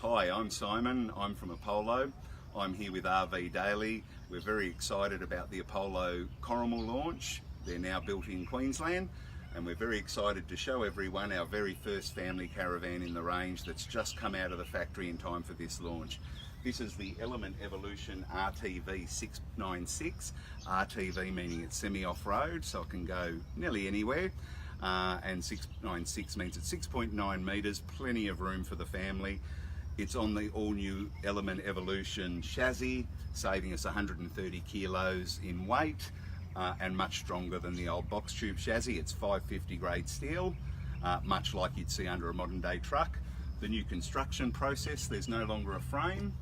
Hi, I'm Simon. I'm from Apollo. I'm here with RV Daily. We're very excited about the Apollo Coromal launch. They're now built in Queensland, and we're very excited to show everyone our very first family caravan in the range that's just come out of the factory in time for this launch. This is the Element Evolution RTV 696, RTV meaning it's semi-off-road, so it can go nearly anywhere. And 696 means it's 6.9 metres, plenty of room for the family. It's on the all-new Element Evolution chassis, saving us 130 kilos in weight, and much stronger than the old box tube chassis. It's 550 grade steel, much like you'd see under a modern day truck. The new construction process, there's no longer a frame.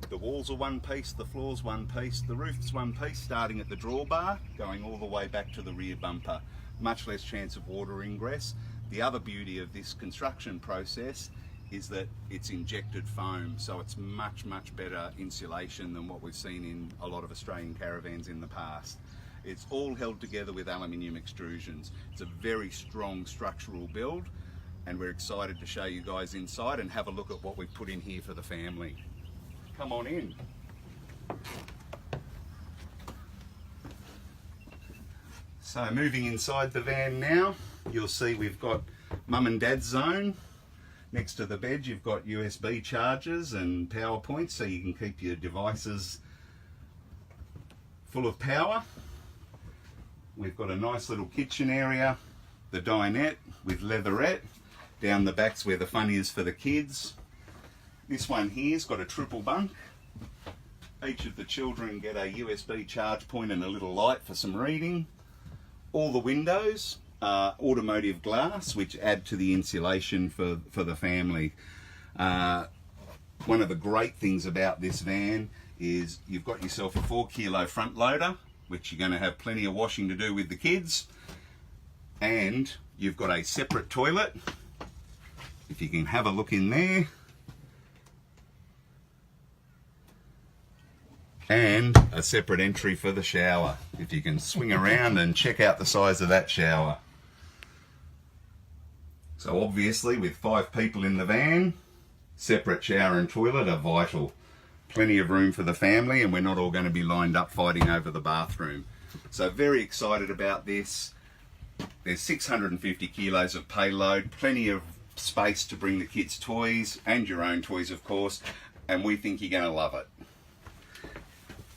The walls are one piece, the floor's one piece, the roof's one piece, starting at the drawbar, going all the way back to the rear bumper. Much less chance of water ingress. The other beauty of this construction process is that it's injected foam, so it's much better insulation than what we've seen in a lot of Australian caravans in the past. It's all held together with aluminium extrusions. It's a very strong structural build, and we're excited to show you guys inside and have a look at what we've put in here for the family. Come on in. So moving inside the van now, you'll see we've got mum and dad's zone. Next to the bed you've got USB chargers and power points, so you can keep your devices full of power. We've got a nice little kitchen area, the dinette with leatherette. Down the back's where the fun is for the kids. This one here's got a triple bunk. Each of the children get a USB charge point and a little light for some reading. All the windows are automotive glass, which add to the insulation for the family. One of the great things about this van is you've got yourself a 4 kilo front loader, which you're going to have plenty of washing to do with the kids. And you've got a separate toilet. If you can have a look in there. And a separate entry for the shower, if you can swing around and check out the size of that shower. So obviously with 5 people in the van, separate shower and toilet are vital. Plenty of room for the family, and we're not all going to be lined up fighting over the bathroom. So very excited about this. There's 650 kilos of payload, plenty of space to bring the kids' toys and your own toys of course, and we think you're going to love it.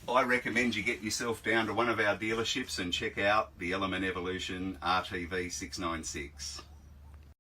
I recommend you get yourself down to one of our dealerships and check out the Element Evolution RTV 696.